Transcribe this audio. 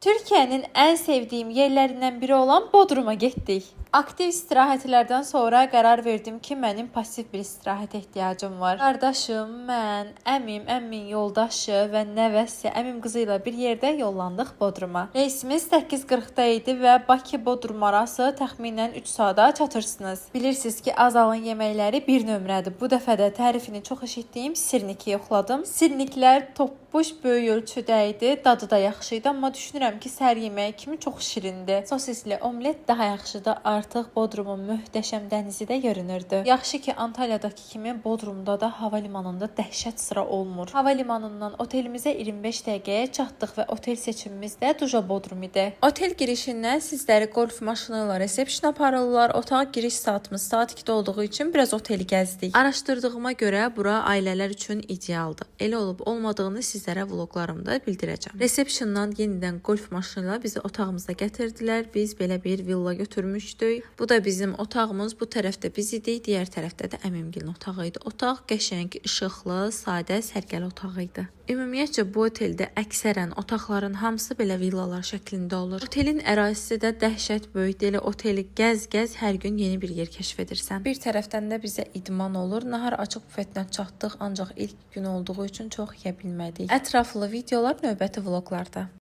Türkiye'nin en sevdiğim yerlerinden biri olan Bodrum'a gittik. Aktiv istirahətlərdən sonra qərar verdim ki, mənim pasiv bir istirahət ehtiyacım var. Qardaşım, mən, əmimin yoldaşı və nəvəsi, əmim qızı ilə bir yerdə yollandıq Bodruma. Reysimiz 8:40-da idi və Bakı-Bodrum arası təxminən 3 saata çatırsınız. Bilirsiniz ki, Azalın yeməkləri bir nömrədir. Bu dəfə də tərifini çox eşitdiyim sirniki yoxladım. Sirniklər topbuş böyük ölçüdə idi, dadı da yaxşı idi, amma düşünürəm ki, səhər yeməyi kimi çox şirindir. Sosisli omlet daha yaxşıdır. Artıq Bodrumun möhtəşəm dənizi də görünürdü. Yaxşı ki, Antalyadakı kimi Bodrumda da hava limanında dəhşət sıra olmur. Hava limanından otelimizə 25 dəqiqəyə çatdıq və otel seçimimiz də Duja Bodrum idi. Otel girişindən sizləri golf maşını ilə resepsiyon aparırlar. Otağa giriş saatımız saat 2-də olduğu üçün biraz oteli gəzdik. Araşdırdığıma görə bura ailələr üçün idealdır. Elə olub olmadığını sizlərə vloqlarımda bildirəcəm. Resepsiyondan yenidən golf maşını ilə bizi otağımıza gətirdilər. Biz belə bir villa götürmüşdük. Bu da bizim otağımız. Bu tərəfdə biz idik, digər tərəfdə də əmimgilin otağı idi. Otaq qəşəng, işıqlı, sadə, sərgəli otaq idi. Ümumiyyətcə bu oteldə əksərən otaqların hamısı belə villalar şəklində olur. Otelin ərazisi də dəhşət böyükdür. Elə oteli gəz-gəz hər gün yeni bir yer kəşf edirsən. Bir tərəfdən də bizə idman olur. Nahar açıq bufetdən çatdıq, ancaq ilk gün olduğu üçün çox yeyə bilmədik. Ətraflı videolar növbəti vloqlarda.